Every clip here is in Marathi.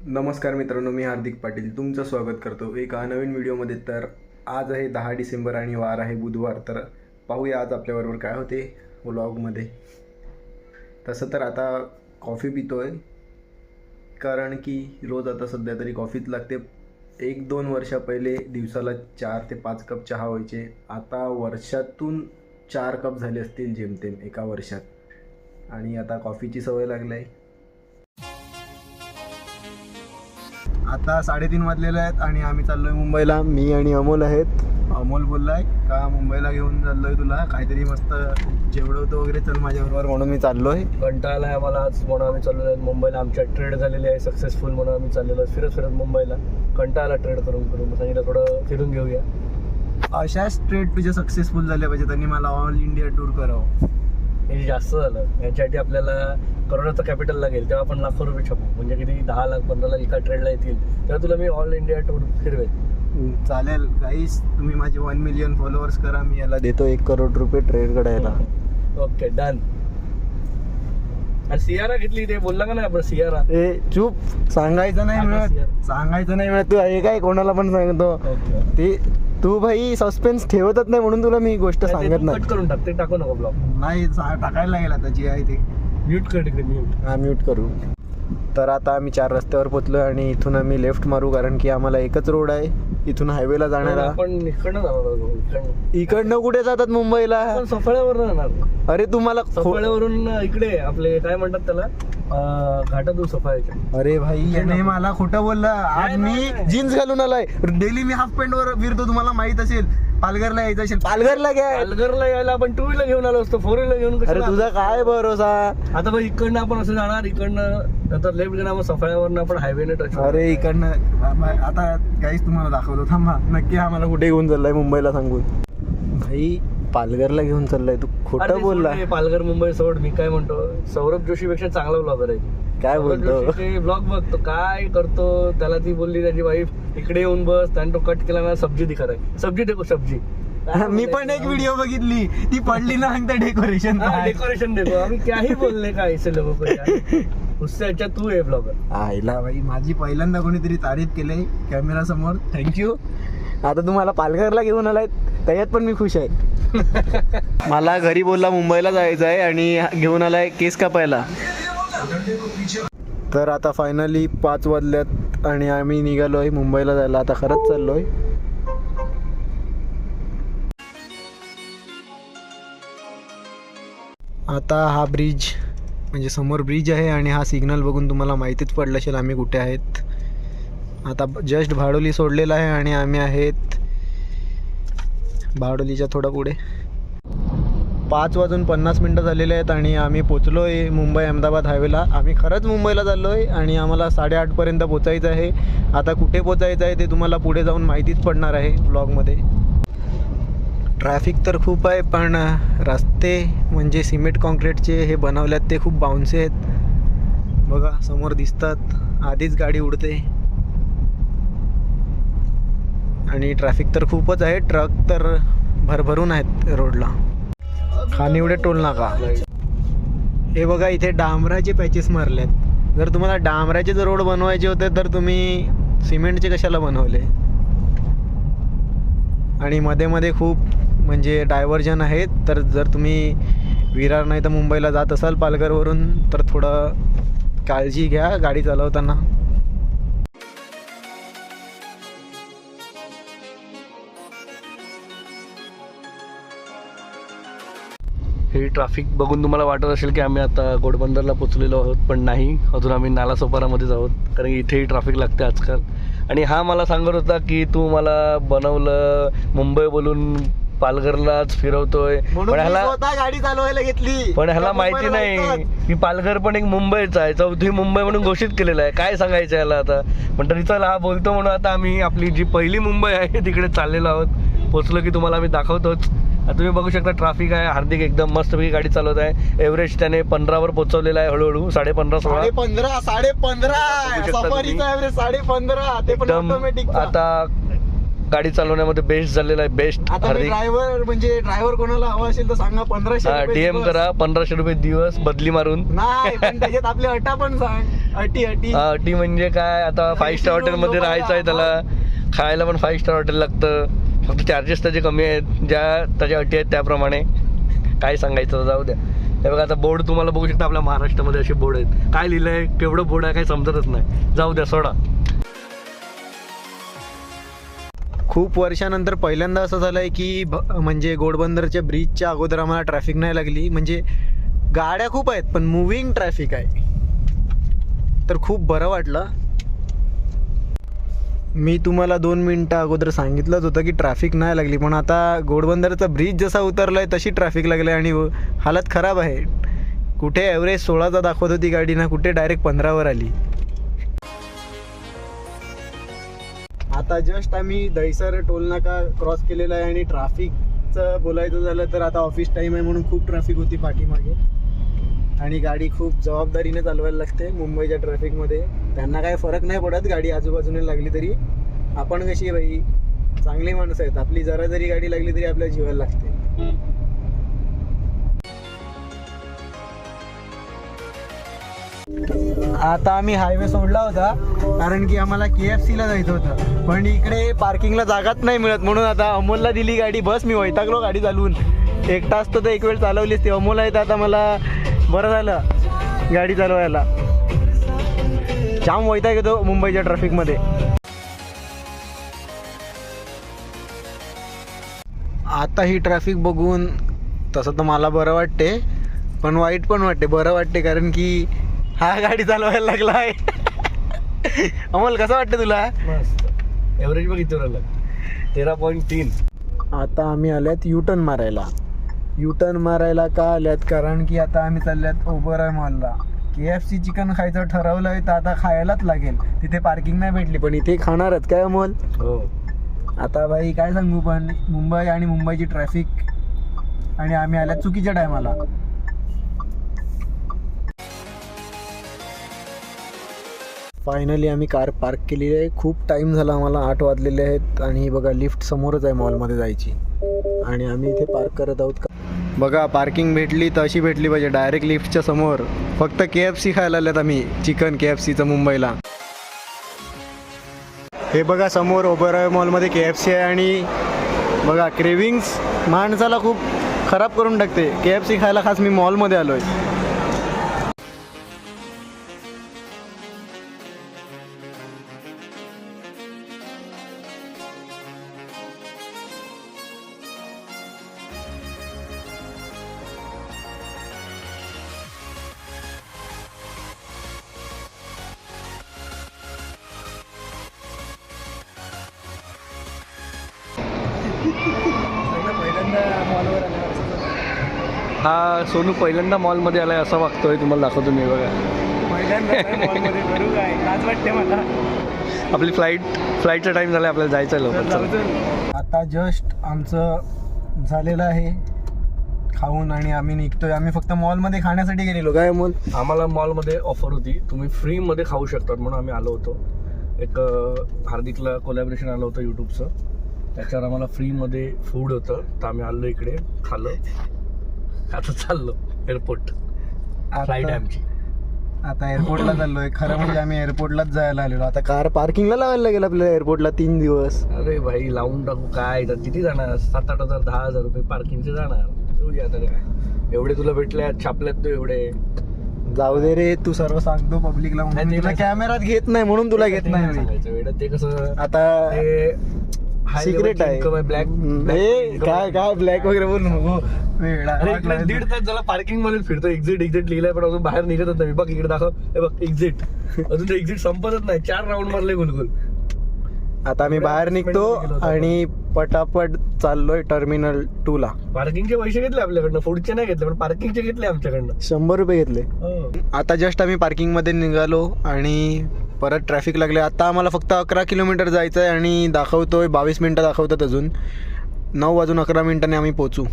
नमस्कार मित्रांनो, मी हार्दिक पाटील तुमचं स्वागत करतो एका नवीन व्हिडिओमध्ये. तर आज आहे 10 डिसेंबर आणि वार आहे बुधवार. तर पाहूया आज आपल्याबरोबर काय होते व्लॉगमध्ये. तसं तर आता कॉफी पितो आहे, कारण की रोज आता सध्या तरी कॉफीच लागते. 1-2 वर्षा पहिले दिवसाला 4 ते 5 कप चहा व्हायचे. आता वर्षातून 4 कप झाले असतील जेमतेम एका वर्षात. आणि आता कॉफीची सवय लागली आहे. आता 3:30 वाजलेले आहेत आणि आम्ही चाललोय मुंबईला. मी आणि अमोल आहेत. अमोल बोललाय का मुंबईला घेऊन चाललोय तुला, काहीतरी मस्त जेवढवतो वगैरे, चल माझ्याबरोबर, म्हणून मी चाललोय. कंटाळा आहे आम्हाला आज, म्हणून आम्ही चाललेलो आहे मुंबईला. आमच्या ट्रेड झालेली आहे सक्सेसफुल, म्हणून आम्ही चाललेलो आहे फिरत मुंबईला. कंटाळा ट्रेड करून सांगितलं थोडं फिरून घेऊया. अशाच ट्रेड तुझ्या सक्सेसफुल झाल्या पाहिजे. त्यांनी मला ऑल इंडिया टूर करावं. हे जास्त झालं. याच्यासाठी आपल्याला करोनाचं कॅपिटल लागेल, तेव्हा आपण लाखो रुपये छापू. म्हणजे किती 10 लाख 15 लाख एका ट्रेडला येतील, तेव्हा तुला मी ऑल इंडिया टूर फिरवेल. चालेल गाईस, तुम्ही माझे 1 मिलियन फॉलोअर्स करा. मी याला देतो 1 करोड रुपये ट्रेड करायला. Okay done. आणि सियारा घेतली, ते बोलला का नाही आपण सियारा? ए चूप, सांगायचं नाही मिळत. तू हे काय कोणाला पण सांगतो ते. तू भाई सस्पेन्स ठेवतच नाही, म्हणून तुला मी गोष्ट सांगत नाही. कट करून टाक, ते टाकू नको ब्लॉग. नाही टाकायला लागेल आता जी आहे ते. म्यूट कर तिकडे, म्यूट. हा म्यूट करू. तर आता आम्ही 4 रस्त्यावर पोचलो आणि इथून आम्ही लेफ्ट मारू, कारण की आम्हाला एकच रोड आहे इथून हायवेला जाणारा. आपण इकडनं जाणार. इकडनं कुठे जातात मुंबईला? आपण सफाळ्यावरून जाणार. अरे तुम्हाला सफाळ्यावरून इकडे आपले काय म्हणतात त्याला, घाटातून सफाळ्याच्या. अरे भाई याने मला खोटं बोललं. आज मी जीन्स घालून आलाय. डेली मी हाफ पॅन्ट वर फिरतो, तुम्हाला माहित असेल. पालघरला यायचं असेल, पालघरला घ्या. पालघरला यायला आपण 2 व्हीलर घेऊन आलो असतो, 4 व्हीलर घेऊन. अरे तुझा काय भरोसा. आता बघ, इकडनं आपण असं जाणार, इकडनं नंतर लेफ्ट घेणार, मग सफाळ्यावरून आपण हायवेने टच. अरे इकडनं आता काहीच तुम्हाला दाखवतो. थांबा, नक्की आम्हाला कुठे घेऊन चाललाय मुंबईला सांगून. भाई पालघरला घेऊन चाललाय, तू खोटं बोलला. पालघर मुंबई सोड. मी काय म्हणतो, सौरभ जोशी पेक्षा चांगला ब्लॉगर आहे. काय बोलतो? ब्लॉग बघतो काय करतो. त्याला ती बोलली त्याची वाईफ, इकडे येऊन बस. त्याने तो कट केला ना, सब्जी दिखत आहे. सब्जी देखो सब्जी. मी पण एक व्हिडिओ बघितली, ती पडली ना अंगठा डेकोरेशन. डेकोरेशन देखो. आम्ही काही बोलले काय ऐसे लोक उससे अच्छा तू आहे ब्लॉगर. आईला भाई, माझी पहिल्यांदा कोणीतरी तारीफ केली कॅमेरा समोर. थँक्यू. आता तुम्हाला पालघरला घेऊन आलाय, त्याच्यात पण मी खुश आहे. मला घरी बोलला मुंबईला जायचं आहे आणि घेऊन आलाय केस कापायला. तर आता फायनली 5 वाजल्यात आणि आम्ही निघालोय मुंबईला जायला. आता खरंच चाललोय. आता हा ब्रिज, म्हणजे समोर ब्रिज आहे आणि हा सिग्नल बघून तुम्हाला माहितीच पडलं असेल आम्ही कुठे आहेत. आता जस्ट भाडोली सोडलेला आहे आणि आम्ही आहेत भाडोलीच्या थोडं पुढे. 5:50 झालेले आहेत आणि आम्ही पोचलो आहे मुंबई अहमदाबाद हायवेला. आम्ही खरंच मुंबईला चाललो आहे आणि आम्हाला 8:30पर्यंत पोचायचं आहे. आता कुठे पोचायचं आहे ते तुम्हाला पुढे जाऊन माहितीच पडणार आहे ब्लॉगमध्ये. ट्रॅफिक तर खूप आहे, पण रस्ते म्हणजे सिमेंट कॉन्क्रीटचे हे बनवल्यात ते खूप बाउन्सी आहेत. बघा समोर दिसतात, आधीच गाडी उडते. आणि ट्रॅफिक तर खूपच आहे. ट्रक तर भरभरून आहेत रोडला. खानिवडे टोल नाका. हे बघा, इथे डांबराचे पॅचेस मारल्यात. जर तुम्हाला डांबराचे जर रोड बनवायचे होते तर तुम्ही सिमेंटचे कशाला बनवले. आणि मध्ये मध्ये खूप म्हणजे डायव्हर्जन आहेत. तर जर तुम्ही विरार नाही तर मुंबईला जात असाल पालघरवरून, तर थोडं काळजी घ्या गाडी चालवताना. हे ट्रॅफिक बघून तुम्हाला वाटत असेल की आम्ही आता घोडबंदरला पोचलेलो आहोत, पण नाही, अजून आम्ही नालासोपारामध्येच आहोत. कारण की इथेही ट्रॅफिक लागते आजकाल. आणि हा मला सांगत होता की तू मला बनवलं मुंबई बोलून पालघरलाच फिरवतोय, पण ह्याला गाडी चालवायला घेतली. पण ह्याला माहिती नाही की पालघर पण एक मुंबईचा आहे, 4थी मुंबई म्हणून घोषित केलेलं आहे. काय सांगायचं याला आता. पण तरी चला, हा बोलतो म्हणून आता आम्ही आपली जी पहिली मुंबई आहे तिकडे चाललेलो आहोत. पोचलो की तुम्हाला आम्ही दाखवतोच. तुम्ही बघू शकता ट्रॅफिक आहे. हार्दिक एकदम मस्तपैकी गाडी चालवत आहे. एव्हरेज त्याने 15वर पोहोचवलेला आहे, हळूहळू 15.5-16. 15.5 सफारीचा एव्हरेज 15.5. ते पण ऑटोमॅटिक. आता गाडी चालवण्यामध्ये बेस्ट झालेला आहे. बेस्ट आता हार्दिक. ड्रायव्हर कोणाला हवा असेल तर सांगा 1500 रुपये DM दिवस. करा 1500 रुपये दिवस बदली मारून. नाही पण त्याच्यात आपली अटा पण सांग. अटी अटी म्हणजे काय, आता 5 स्टार हॉटेलमध्ये राहायचं आहे त्याला, खायला पण 5 स्टार हॉटेल लागतं, फक्त चार्जेस त्याचे कमी आहेत, ज्या त्याच्या अटी आहेत त्याप्रमाणे. काय सांगायचं, जाऊ द्या. हे बघा आता बोर्ड तुम्हाला बघू शकता, आपल्या महाराष्ट्रामध्ये असे बोर्ड आहेत. काय लिहिलंय, केवढं बोर्ड आहे, काही समजतच नाही. जाऊ द्या, सोडा. खूप वर्षानंतर पहिल्यांदा असं झालंय की म्हणजे घोडबंदरच्या ब्रिजच्या अगोदर आम्हाला ट्रॅफिक नाही लागली. म्हणजे गाड्या खूप आहेत पण मुव्हिंग ट्रॅफिक आहे, तर खूप बरं वाटलं. मी तुम्हाला 2 मिनटं अगोदर सांगितलंच होतं की ट्रॅफिक नाही लागली, पण आता घोडबंदरचा ब्रिज जसा उतरलाय तशी ट्रॅफिक लागली आणि हालत खराब आहे. कुठे ॲव्हरेज 16चा दाखवत होती गाडी ना, कुठे डायरेक्ट 15वर आली. आता जस्ट आम्ही दहिसर टोल नाका क्रॉस केलेला आहे आणि ट्रॅफिकचं बोलायचं झालं तर आता ऑफिस टाईम आहे म्हणून खूप ट्रॅफिक होती पाठीमागे आणि गाडी खूप जबाबदारीने चालवायला लागते मुंबईच्या ट्रॅफिकमध्ये. त्यांना काय फरक नाही पडत गाडी आजूबाजूने लागली तरी. आपण कशी आहे भाई, चांगली माणसं आहेत, आपली जरा जरी गाडी लागली तरी आपल्या जीवाला लागते. आता आम्ही हायवे सोडला होता कारण की आम्हाला KFCला जायचं होतं, पण इकडे पार्किंगला जागाच नाही मिळत म्हणून आता अमोलला दिली गाडी. बस मी वैतागलो गाडी चालवून, एकटा असतो तर एक वेळ चालवली असते. अमोल आहे तर आता मला बरं झालं गाडी चालवायला. जाम वैताग येतो मुंबईच्या ट्रॅफिकमध्ये. आता ही ट्रॅफिक बघून तसं तर मला बरं वाटते, पण वाईट पण वाटते. बरं वाटते कारण की हा गाडी चालवायला लागला आहे. अमोल कसं वाटतं तुला? मस्त. एव्हरेज बघ किती राहिलं, 13.3. आता आम्ही आल्यात युटर्न मारायला. युटर्न मारायला का आल्यात, कारण की आता आम्ही चालल्यात ओबराय मॉलला. KFC चिकन खायचं ठरवलं आहे तर आता खायलाच लागेल. तिथे पार्किंग नाही भेटली पण इथे खाणारच काय अमोल. हो. आता भाई काय सांगू, पण मुंबई आणि मुंबईची ट्रॅफिक आणि आम्ही आल्यात चुकीच्या टायमाला. फायनली आम्ही कार पार्क केलेली आहे. खूप टाईम झाला आम्हाला, 8 वाजलेले आहेत आणि बघा लिफ्ट समोरच आहे मॉलमध्ये जायची आणि आम्ही इथे पार्क करत आहोत. बघा पार्किंग भेटली तर अशी भेटली पाहिजे, डायरेक्ट लिफ्टच्या समोर. फक्त KFC खायला आल्यात आम्ही, चिकन KFCचं मुंबईला. हे बघा समोर ओबराय मॉलमध्ये KFC आहे आणि बघा क्रेविंग्स माणसाला खूप खराब करून टाकते. KFC खायला खास मी मॉलमध्ये आलो आहे. हा सोनू पहिल्यांदा मॉलमध्ये आलाय असं वागतोय, तुम्हाला दाखवतो मी. बघा लाज वाटते मला. आपली फ्लाईटचा टाइम झाला, आपल्याला जायचं आहे लवकर. आता जस्ट आमचं झालेलं आहे खाऊन आणि आम्ही निघतोय. आम्ही फक्त मॉलमध्ये खाण्यासाठी गेलेलो. काय मॉल, आम्हाला मॉलमध्ये ऑफर होती, तुम्ही फ्रीमध्ये खाऊ शकतात म्हणून आम्ही आलो होतो. एक हार्दिकला कोलॅबरेशन आलं होतं यूट्यूबचं, त्याच्यावर आम्हाला फ्रीमध्ये फूड होतं तर आम्ही आलो इकडे, खाल्लं. आता चाललो एअरपोर्ट. फ्लाईट आहे आमची. आता एअरपोर्टला चाललोय. खरं म्हणजे आम्ही एअरपोर्टला जायला आलेलो. आता कार पार्किंगला लावायला लागेल आपल्याला एअरपोर्टला 3 दिवस. अरे भाई लावून टाकू काय, तर किती जाणार, 7-8 हजार 10 हजार रुपये पार्किंगचे जाणार. एवढे तुला भेटले छापल्यात तू एवढे. जाऊ दे रे, तू सर्व सांगतो पब्लिकला म्हणून तुला कॅमेरात घेत नाही म्हणून तुला घेत नाही. ते कसं आता सिक्रेट आहे. ब्लॅक काय ब्लॅक वगैरे बोल नको. 1.5 तास झाला पार्किंग मध्ये फिरतो. एक्झिट लिहिलंय पण अजून बाहेर निघतच नाही. बघ इकडे दाखव, हे बघ एक्झिट. अजून ते एक्झिट संपतच नाही. 4 राऊंड मारले गुलगुल. आता आम्ही बाहेर निघतो आणि पटापट चाललोय टर्मिनल 2 ला. पार्किंगचे पैसे घेतले आपल्याकडनं, फूडचे नाही घेतले पण पार्किंगचे घेतले आमच्याकडनं. 100 रुपये घेतले. आता जस्ट आम्ही पार्किंग मध्ये निघालो आणि परत ट्रॅफिक लागले. आता आम्हाला फक्त 11 किलोमीटर जायचं आहे आणि दाखवतोय 22 मिनटं दाखवतात अजून. 9 वाजून 11 मिनिटांनी आम्ही पोहोचू.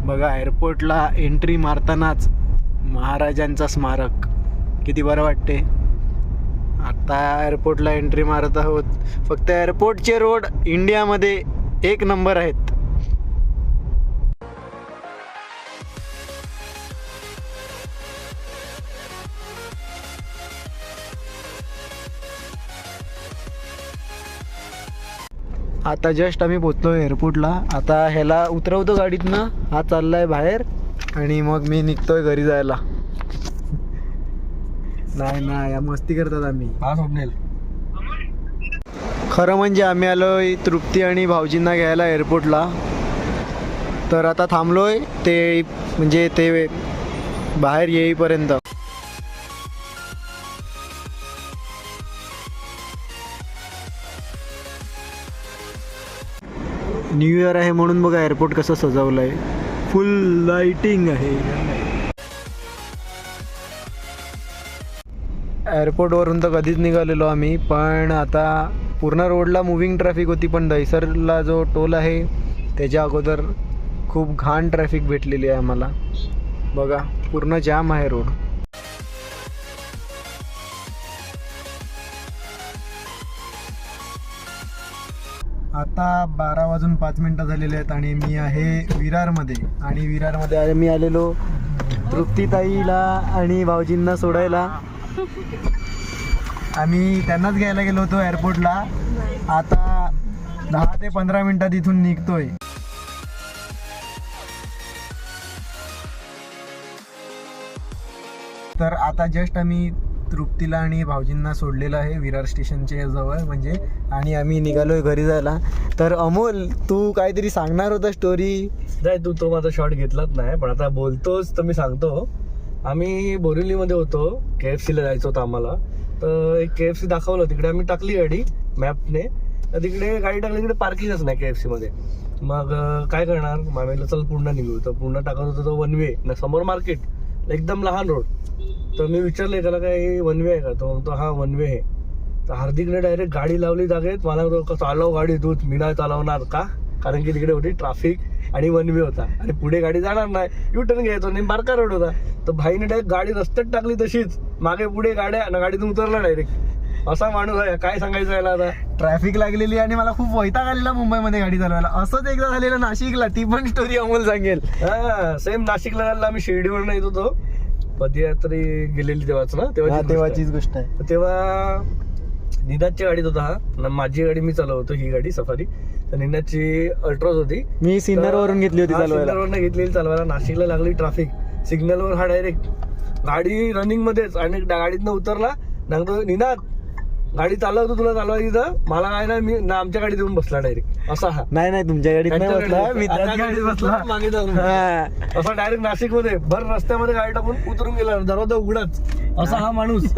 बघा एअरपोर्टला एंट्री मारतानाच महाराजांचा स्मारक, किती बरं वाटते. आता एअरपोर्टला एंट्री मारत आहोत. फक्त एअरपोर्टचे रोड इंडियामध्ये एक नंबर आहेत. आता जस्ट आम्ही पोचलो एअरपोर्टला. आता ह्याला उतरवतो गाडीतनं, हा चाललाय बाहेर आणि मग मी निघतोय घरी जायला. नाही ना, या मस्ती करतात आम्ही. हा स्वप्नेल. खरं म्हणजे आम्ही आलोय तृप्ती आणि भाऊजींना घ्यायला एअरपोर्टला. तर आता थांबलोय ते म्हणजे ते बाहेर येईपर्यंत. न्यू इयर आहे म्हणून बघा एअरपोर्ट कसं सजवलं आहे. फुल लाइटिंग आहे. एअरपोर्टवरून तर कधीच निघालेलो आम्ही, पण आता पूर्ण रोडला मूविंग ट्रॅफिक होती. पण दहिसरला जो टोल आहे त्याच्या अगोदर खूप घाण ट्रॅफिक भेटलेली आहे आम्हाला. बघा पूर्ण जाम आहे रोड. आता 12:05 झालेले आहेत आणि मी आहे विरारमध्ये. आणि विरारमध्ये मी आलेलो तृप्तीताईला आणि भाऊजींना सोडायला. आम्ही त्यांनाच घ्यायला गेलो होतो एअरपोर्टला. आता 10 ते 15 मिनिटात इथून निघतोय. तर आता जस्ट आम्ही तृप्तीला आणि भाऊजींना सोडलेलं आहे विरार स्टेशनच्या जवळ म्हणजे. आणि आम्ही निघालोय घरी जायला. तर अमोल, तू काहीतरी सांगणार होता स्टोरी. नाही, तू तो माझा शॉट घेतलाच नाही, पण आता बोलतोच तर मी सांगतो. आम्ही बोरिवलीमध्ये होतो, KFC ला जायचं होतं आम्हाला. तर एक KFC दाखवलं, तिकडे आम्ही टाकली गाडी मॅपने. तर तिकडे गाडी टाकली, तिकडे पार्किंगच नाही KFC मध्ये. मग काय करणार, मामेला चल पूर्ण निघू. तर पूर्ण टाकत होतं तो वन वे ना, समोर मार्केट, एकदम लहान रोड. तर मी विचारलं त्याला काय वन वे आहे का, तो म्हणतो हा वन वे आहे. तर हार्दिकने डायरेक्ट गाडी लावली जागेत. मला चालव गाडी तूच, मी नाही चालवणार का, कारण की तिकडे होती ट्रॅफिक आणि वन वे होता आणि पुढे गाडी जाणार नाही, युटर्न घ्यायचो आणि बारका रोड होता. तर भाईने डायरेक्ट गाडी रस्त्यात टाकली तशीच, मागे पुढे गाड्या आणि गाडीतून उतरला डायरेक्ट. असा माणूस आहे, काय सांगायचं याला. आता ट्रॅफिक लागलेली आणि मला खूप वैताग आलेला मुंबईमध्ये गाडी चालवायला. असंच एकदा झालेलं नाशिकला, ती पण स्टोरी अमोल सांगेल. हा सेम नाशिकला जायला आम्ही शिर्डीवरून येत होतो, पदयात्री गेलेली तेव्हाच ना, तेव्हाचीच गोष्ट आहे. तेव्हा निनादच्या गाडीत होता हा, माझी गाडी मी चालवतो, ही गाडी सफारी. तर निनादची अल्ट्रॉज होती, मी सिन्नर वरून घेतली होती सिन्नरवरून घेतलेली चालवायला. नाशिकला लागली ट्रॅफिक, सिग्नलवर हा डायरेक्ट गाडी रनिंग मध्येच आणि गाडीतनं उतरला. सांगतो निनाद गाडी चालवतो, तुला चालवायची तर मला काय नाही, मी ना आमच्या गाडीत येऊन बसला डायरेक्ट. असा हा नाही तुमच्या गाडीत नाही बसला, मित्राच्या गाडीत बसला मागे जाऊन. असा डायरेक्ट नाशिक मध्ये भर रस्त्यामध्ये गाडी टाकून उतरून गेला, दरवाजा उघडाच. असा हा माणूस.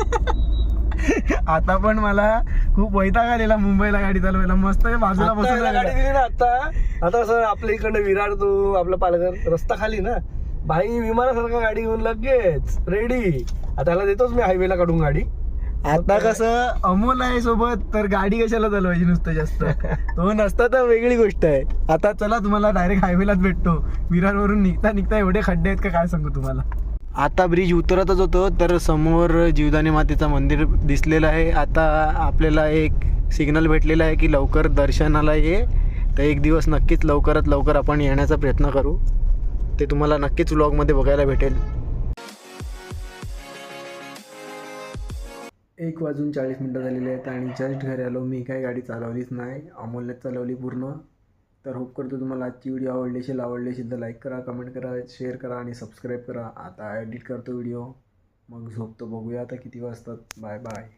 आता पण मला खूप वैताग आलेला मुंबईला गाडी चालवायला. मस्त बाजूला बसून गाडी दिली ना आता असं आपल्या इकडनं विरार तो आपला पालघर रस्ता खाली ना, भाई विमानासारखा गाडी घेऊन लगेच रेडी. आता त्याला देतोच मी हायवेला काढून गाडी. आता कसं अमोल आहे सोबत, तर गाडी कशाला चालवायची नुसतं जास्त. तो नसता तर वेगळी गोष्ट आहे. आता चला तुम्हाला डायरेक्ट हायवेलाच भेटतो. विरारवरून निघता एवढे खड्डे आहेत का काय सांगू तुम्हाला. आता ब्रिज उतरतच होतो तर समोर जीवदानी मातेचं मंदिर दिसलेलं आहे. आता आपल्याला एक सिग्नल भेटलेला आहे की लवकर दर्शनाला ये. तर एक दिवस नक्कीच लवकरात लवकर आपण येण्याचा प्रयत्न करू. ते तुम्हाला नक्कीच व्लॉगमध्ये बघायला भेटेल. 1:40 झालेले आहेत आणि जस्ट घरी आलो. मी काही गाडी चालवलीच नाही, अमोलने चालवली पूर्ण. तर होप करतो तुम्हाला आजची व्हिडिओ आवडली असेल तर लाईक करा, कमेंट करा, शेअर करा आणि सबस्क्राईब करा. आता एडिट करतो व्हिडिओ, मग झोपतो. बघूया आता किती वाजतात. Bye bye.